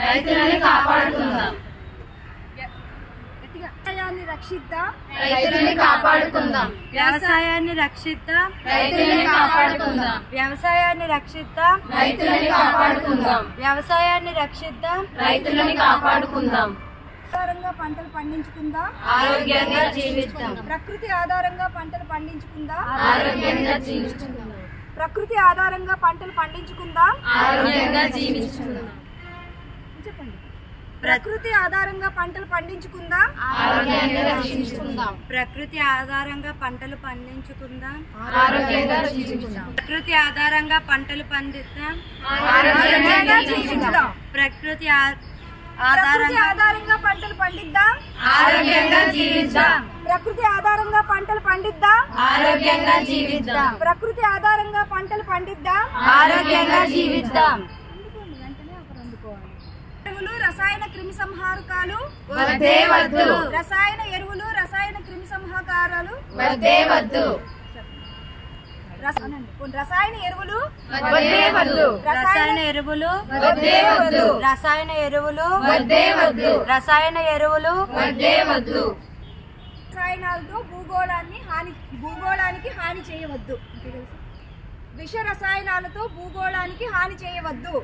రైతులని కాపాడుకుందాం. వ్యవసాయాన్ని రక్షిద్దాం, రైతులని కాపాడుకుందాం. వ్యవసాయాన్ని రక్షిద్దాం, రైతులని కాపాడుకుందాం. వ్యవసాయాన్ని రక్షిద్దాం, రైతులని కాపాడుకుందాం. వ్యవసాయాన్ని రక్షిద్దాం, రైతులని కాపాడుకుందాం. ఆధారంగా పంటలు పండించుకుందాం, ఆరోగ్యంగా జీవిద్దాం. ప్రకృతి ఆధారంగా పంటలు పండించుకుందాం, ఆరోగ్యంగా జీవించుకుందాం. ప్రకృతి ఆధారంగా పంటలు పండించుకుందాం, ఆరోగ్యంగా జీవించుకుందాం. చెప్పండి. ప్రకృతి ఆధారంగా పంటలు పండించుకుందాం, ఆరోగ్యంగా రక్షించుకుందాం. ప్రకృతి ఆధారంగా పంటలు పండించుకుందాం, ఆరోగ్యంగా జీవించుకుందాం. ప్రకృతి ఆధారంగా పంటలు పండిద్దాం, ఆరోగ్యంగా జీవించుకుందాం. ప్రకృతి ఆధారంగా పంటలు పండిద్దాం, ఆరోగ్యంగా జీవిద్దాం. ప్రకృతి ఆధారంగా పంటలు పండిద్దాం, ఆరోగ్యంగా జీవిద్దాం. ప్రకృతి ఆధారంగా పంటలు పండిద్దాం, ఆరోగ్యంగా జీవిద్దాం. ఎరువులు, రసాయన క్రిమి సంహారకాలు వద్దే వద్దు. రసాయన ఎరువులు, రసాయన క్రిమి సంహారకాలు వద్దే వద్దు. రసాయన ఎరువులు, వద్దే వద్దు. రసాయన ఎరువులు, వద్దే వద్దు. రసాయన ఎరువులు, వద్దే వద్దు. రసాయన ఎరువులు, వద్దే వద్దు. రసాయనాలతో భూగోళానికి హాని చేయవద్దు. విష రసాయనాలతో భూగోళానికి హాని చేయవద్దు.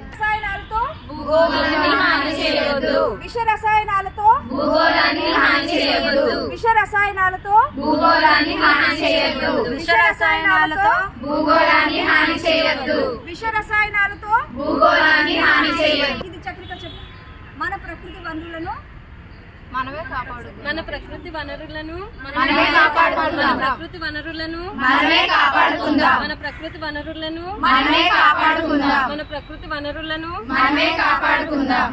రసాయనాలతో భూగోళాన్ని హాని చేయవద్దు. విష రసాయనాలతో భూగోళాన్ని హాని చేయవద్దు. విష రసాయనాలతో భూగోళాన్ని హాని చేయవద్దు. విష రసాయనాలతో భూగోళాన్ని హాని చేయవద్దు. విష రసాయనాలతో భూగోళాన్ని హాని చేయవద్దు. ఇది చక్రిక చెప్పు. మన ప్రకృతి వనరులను మనమే కాపాడుకుందాం. మన ప్రకృతి వనరులను మనమే కాపాడుకుందాం. ప్రకృతి వనరులను మనమే కాపాడుకుందాం. మన ప్రకృతి వనరులను మనమే కాపాడుకుందాం. మన ప్రకృతి వనరులను మనమే కాపాడుకుందాం.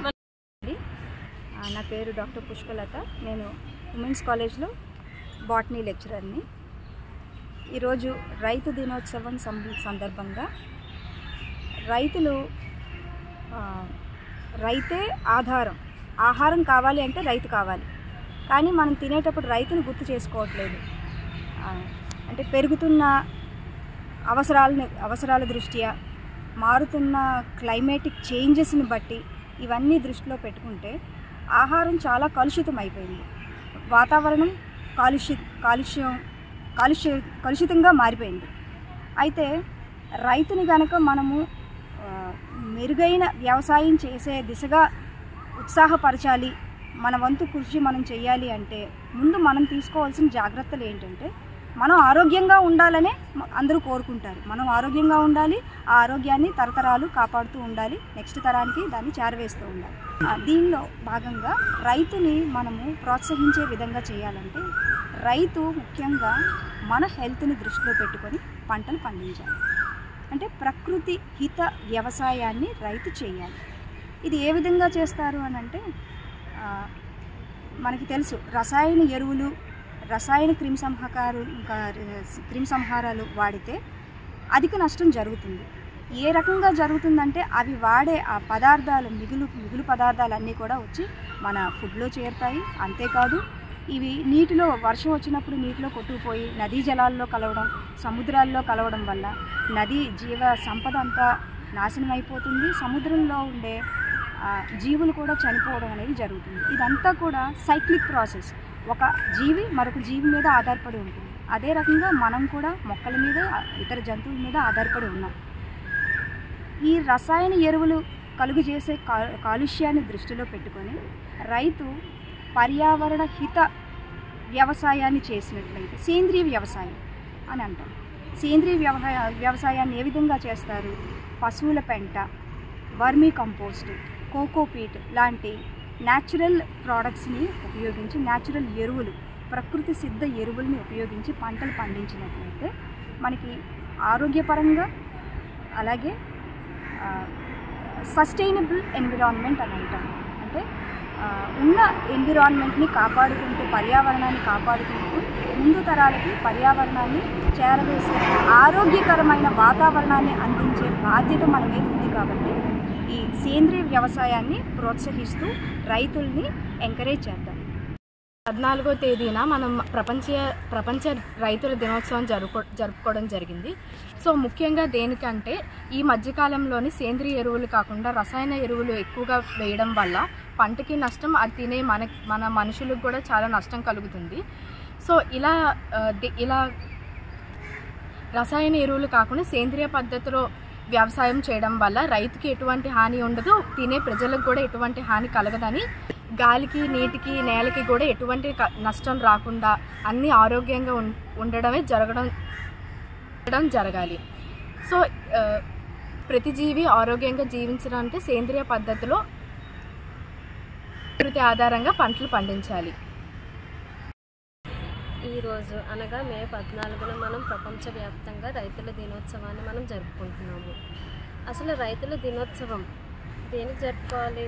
నా పేరు డాక్టర్ పుష్పలత. నేను ఉమెన్స్ కాలేజ్లో బాటనీ లెక్చరర్ని. ఈరోజు రైతు దినోత్సవం సందర్భంగా రైతులు రైతే ఆధారం, ఆహారం కావాలి అంటే రైతు కావాలి, కానీ మనం తినేటప్పుడు రైతుని గుర్తు చేసుకోవట్లేదు. అంటే పెరుగుతున్న అవసరాల దృష్ట్యా, మారుతున్న క్లైమేటిక్ చేంజెస్ని బట్టి ఇవన్నీ దృష్టిలో పెట్టుకుంటే ఆహారం చాలా కలుషితం అయిపోయింది. వాతావరణం కలుషితంగా మారిపోయింది. అయితే రైతుని కనుక మనము మెరుగైన వ్యవసాయం చేసే దిశగా ఉత్సాహపరచాలి, మన వంతు కృషి మనం చేయాలి అంటే ముందు మనం తీసుకోవాల్సిన జాగ్రత్తలు ఏంటంటే, మనం ఆరోగ్యంగా ఉండాలనే అందరూ కోరుకుంటారు. మనం ఆరోగ్యంగా ఉండాలి, ఆ ఆరోగ్యాన్ని తరతరాలు కాపాడుతూ ఉండాలి, నెక్స్ట్ తరానికి దాన్ని చేరవేస్తూ ఉండాలి. దీనిలో భాగంగా రైతుని మనము ప్రోత్సహించే విధంగా చేయాలంటే రైతు ముఖ్యంగా మన హెల్త్ని దృష్టిలో పెట్టుకొని పంటలు పండించాలి. అంటే ప్రకృతి హిత వ్యవసాయాన్ని రైతు చేయాలి. ఇది ఏ విధంగా చేస్తారు అని అంటే, మనకి తెలుసు రసాయన ఎరువులు, రసాయన క్రిమిసంహారాలు వాడితే అధిక నష్టం జరుగుతుంది. ఏ రకంగా జరుగుతుందంటే, అవి వాడే ఆ పదార్థాలు మిగులు పదార్థాలన్నీ కూడా వచ్చి మన ఫుడ్లో చేరుతాయి. అంతేకాదు ఇవి నీటిలో, వర్షం వచ్చినప్పుడు నీటిలో కొట్టుకుపోయి నదీ జలాల్లో కలవడం, సముద్రాల్లో కలవడం వల్ల నదీ జీవ సంపద అంతా నాశనం అయిపోతుంది. సముద్రంలో ఉండే జీవులు కూడా చనిపోవడం అనేది జరుగుతుంది. ఇదంతా కూడా సైక్లిక్ ప్రాసెస్. ఒక జీవి మరొక జీవి మీద ఆధారపడి ఉంటుంది. అదే రకంగా మనం కూడా మొక్కల మీద, ఇతర జంతువుల మీద ఆధారపడి ఉన్నాం. ఈ రసాయన ఎరువులు కలుగు చేసే కాలుష్యాన్ని దృష్టిలో పెట్టుకొని రైతు పర్యావరణ హిత వ్యవసాయాన్ని చేసినట్లయితే సేంద్రీయ వ్యవసాయం అని అంటాం. సేంద్రీయ వ్యవసాయాన్ని ఏ విధంగా చేస్తారు? పశువుల పెంట, వర్మీ కంపోస్ట్, కోకోపీట్ లాంటి న్యాచురల్ ప్రోడక్ట్స్ని ఉపయోగించి, న్యాచురల్ ఎరువులు, ప్రకృతి సిద్ధ ఎరువుల్ని ఉపయోగించి పంటలు పండించినట్లయితే మనకి ఆరోగ్యపరంగా, అలాగే సస్టైనబుల్ ఎన్విరాన్మెంట్ అని అంటాం. అంటే ఉన్న ఎన్విరాన్మెంట్ని కాపాడుకుంటూ, పర్యావరణాన్ని కాపాడుకుంటూ ముందు తరాలకి పర్యావరణాన్ని చేరవేసే ఆరోగ్యకరమైన వాతావరణాన్ని అందించే బాధ్యత మన మీద ఉంది. కాబట్టి ఈ సేంద్రీయ వ్యవసాయాన్ని ప్రోత్సహిస్తూ రైతుల్ని ఎంకరేజ్ చేద్దాం. 14వ తేదీన మనం ప్రపంచ రైతుల దినోత్సవం జరుపుకోవడం జరిగింది. సో ముఖ్యంగా దేనికంటే ఈ మధ్యకాలంలోని సేంద్రియ ఎరువులు కాకుండా రసాయన ఎరువులు ఎక్కువగా వేయడం వల్ల పంటకి నష్టం, అది తినే మన మనుషులకు కూడా చాలా నష్టం కలుగుతుంది. సో ఇలా రసాయన ఎరువులు కాకుండా సేంద్రియ పద్ధతిలో వ్యవసాయం చేయడం వల్ల రైతుకి ఎటువంటి హాని ఉండదు, తినే ప్రజలకు కూడా ఎటువంటి హాని కలగదని, గాలికి, నీటికి, నేలకి కూడా ఎటువంటి నష్టం రాకుండా అన్నీ ఆరోగ్యంగా ఉండడమే జరగాలి. సో ప్రతి జీవి ఆరోగ్యంగా జీవించడానికి సేంద్రియ పద్ధతిలో ప్రకృతి ఆధారంగా పంటలు పండించాలి. ఈరోజు అనగా మే 14న మనం ప్రపంచవ్యాప్తంగా రైతుల దినోత్సవాన్ని మనం జరుపుకుంటున్నాము. అసలు రైతుల దినోత్సవం దేనికి జరుపుకోవాలి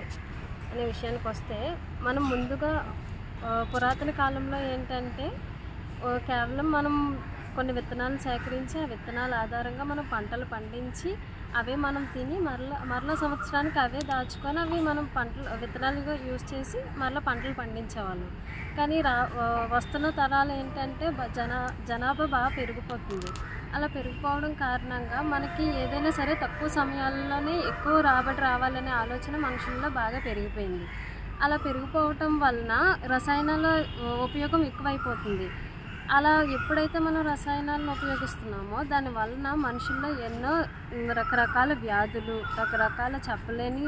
అనే విషయానికి వస్తే, మనం ముందుగా పురాతన కాలంలో ఏంటంటే కేవలం మనం కొన్ని విత్తనాలను సేకరించి ఆ విత్తనాల ఆధారంగా మనం పంటలు పండించి అవే మనం తిని మరలా సంవత్సరానికి అవే దాచుకొని అవి మనం విత్తనాలుగా యూజ్ చేసి మరలా పంటలు పండించేవాళ్ళం. కానీ వస్తున్న తరాలు ఏంటంటే జనాభా బాగా పెరిగిపోతుంది. అలా పెరిగిపోవడం కారణంగా మనకి ఏదైనా సరే తక్కువ సమయాల్లోనే ఎక్కువ రాబడి రావాలనే ఆలోచన మనుషుల్లో బాగా పెరిగిపోయింది. అలా పెరిగిపోవటం వలన రసాయనాల ఉపయోగం ఎక్కువైపోతుంది. అలా ఎప్పుడైతే మనం రసాయనాలను ఉపయోగిస్తున్నామో దాని వలన మనుషుల్లో ఎన్నో రకరకాల వ్యాధులు, రకరకాల చెప్పలేని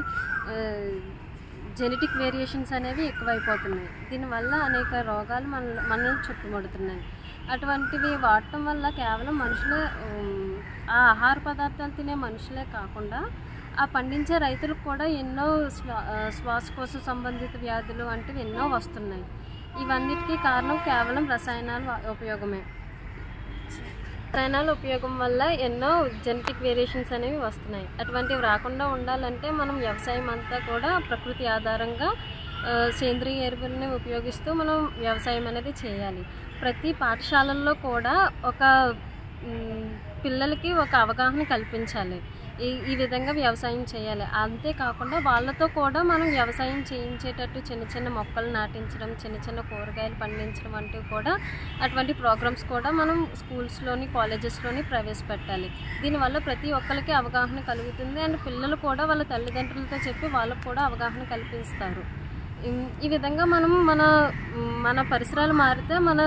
జెనెటిక్ వేరియేషన్స్ అనేవి ఎక్కువైపోతున్నాయి. దీనివల్ల అనేక రోగాలు మనల్ని చుట్టుముడుతున్నాయి. అటువంటివి వాడటం వల్ల కేవలం మనుషులే, ఆ ఆహార పదార్థాలు తినే మనుషులే కాకుండా ఆ పండించే రైతులకు కూడా ఎన్నో శ్వాసకోశ సంబంధిత వ్యాధులు వంటివి ఎన్నో వస్తున్నాయి. ఇవన్నిటికీ కారణం కేవలం రసాయనాల ఉపయోగమే. రసాయనాల ఉపయోగం వల్ల ఎన్నో జెనెటిక్ వేరియేషన్స్ అనేవి వస్తున్నాయి. అటువంటివి రాకుండా ఉండాలంటే మనం వ్యవసాయం అంతా కూడా ప్రకృతి ఆధారంగా సేంద్రియ ఎరువులని ఉపయోగిస్తూ మనం వ్యవసాయం అనేది చేయాలి. ప్రతి పాఠశాలల్లో కూడా పిల్లలకి ఒక అవగాహన కల్పించాలి, ఈ విధంగా వ్యవసాయం చేయాలి. అంతేకాకుండా వాళ్ళతో కూడా మనం వ్యవసాయం చేయించేటట్టు చిన్న చిన్న మొక్కలు నాటించడం, చిన్న చిన్న కూరగాయలు పండించడం వంటివి కూడా, అటువంటి ప్రోగ్రామ్స్ కూడా మనం స్కూల్స్లోని, కాలేజెస్లోని ప్రవేశపెట్టాలి. దీనివల్ల ప్రతి ఒక్కరికి అవగాహన కలుగుతుంది. అండ్ పిల్లలు కూడా వాళ్ళ తల్లిదండ్రులతో చెప్పి వాళ్ళకు కూడా అవగాహన కల్పిస్తారు. ఈ విధంగా మనం మన పరిసరాలు మారితే మన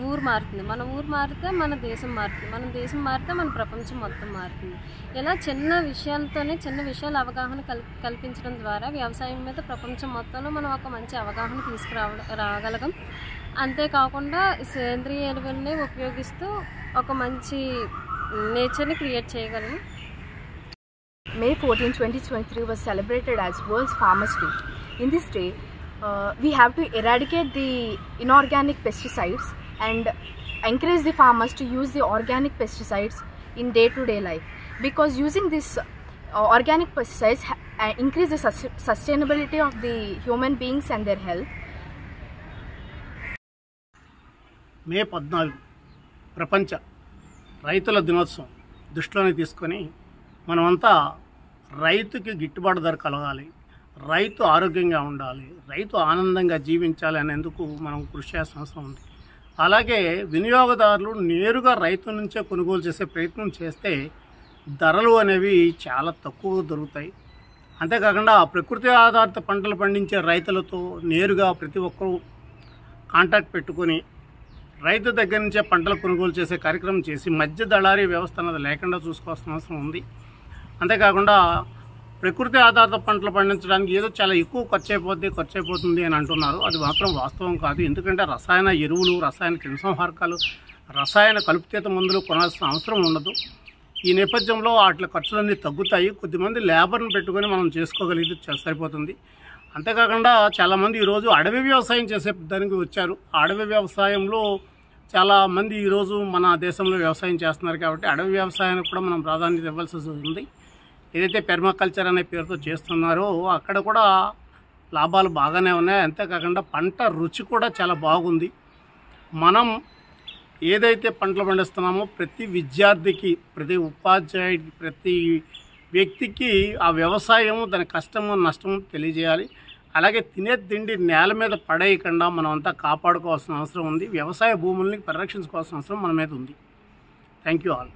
ఊరు మారుతుంది, మన ఊరు మారితే మన దేశం మారుతుంది, మన దేశం మారితే మన ప్రపంచం మొత్తం మారుతుంది. ఇలా చిన్న విషయాలు అవగాహన కల్పించడం ద్వారా వ్యవసాయం మీద ప్రపంచం మొత్తంలో మనం ఒక మంచి అవగాహన రాగలగం. అంతేకాకుండా సేంద్రియ ఎరువుల్ని ఉపయోగిస్తూ ఒక మంచి నేచర్ని క్రియేట్ చేయగలం. May 14, 2023 was celebrated as World's Farmers' Day. In this day, we have to eradicate the inorganic pesticides and encourage the farmers to use the organic pesticides in day-to-day life, because using this organic pesticides increase the sustainability of the human beings and their health. మే 14 ప్రపంచ రైతుల దినోత్సవం దృష్టిలోకి తీసుకొని మనమంతా రైతుకి గిట్టుబాటు ధర కలగాలి, రైతు ఆరోగ్యంగా ఉండాలి, రైతు ఆనందంగా జీవించాలి అనేందుకు మనం కృషి చేయాల్సిన అవసరం ఉంది. అలాగే వినియోగదారులు నేరుగా రైతు నుంచే కొనుగోలు చేసే ప్రయత్నం చేస్తే ధరలు అనేవి చాలా తక్కువ దొరుకుతాయి. అంతేకాకుండా ప్రకృతి ఆధారిత పంటలు పండించే రైతులతో నేరుగా ప్రతి ఒక్కరూ కాంటాక్ట్ పెట్టుకొని రైతు దగ్గర నుంచే పంటలు కొనుగోలు చేసే కార్యక్రమం చేసి మధ్య దళారీ వ్యవస్థ అన్నది లేకుండా చూసుకోవాల్సిన అవసరం ఉంది. అంతేకాకుండా ప్రకృతి ఆధారిత పంటలు పండించడానికి ఏదో చాలా ఎక్కువ ఖర్చు అయిపోతుంది అని అంటున్నారు. అది మాత్రం వాస్తవం కాదు. ఎందుకంటే రసాయన ఎరువులు, రసాయన క్రిమిసంహారకాలు, రసాయన కలుపుతీత మందులు కొనాల్సిన అవసరం ఉండదు. ఈ నేపథ్యంలో వాటి ఖర్చులన్నీ తగ్గుతాయి. కొద్దిమంది లేబర్ని పెట్టుకొని మనం చేసుకోగలిగితే సరిపోతుంది. అంతేకాకుండా చాలామంది ఈరోజు అడవి వ్యవసాయం చేసే దానికి వచ్చారు. అడవి వ్యవసాయంలో చాలామంది ఈరోజు మన దేశంలో వ్యవసాయం చేస్తున్నారు కాబట్టి అడవి వ్యవసాయానికి కూడా మనం ప్రాధాన్యత ఇవ్వాల్సి ఉంది. ఏదైతే పెర్మాకల్చర్ అనే పేరుతో చేస్తున్నారో అక్కడ కూడా లాభాలు బాగానే ఉన్నాయి. అంతేకాకుండా పంట రుచి కూడా చాలా బాగుంది. మనం ఏదైతే పంటలు పండిస్తున్నామో ప్రతి విద్యార్థికి, ప్రతి ఉపాధ్యాయుడికి, ప్రతి వ్యక్తికి ఆ వ్యవసాయం దాని కష్టము నష్టము తెలియజేయాలి. అలాగే తినే తిండి నేల మీద పడేయకుండా మనం అంతా కాపాడుకోవాల్సిన అవసరం ఉంది. వ్యవసాయ భూముల్ని పరిరక్షించుకోవాల్సిన అవసరం మన మీద ఉంది. Thank you all.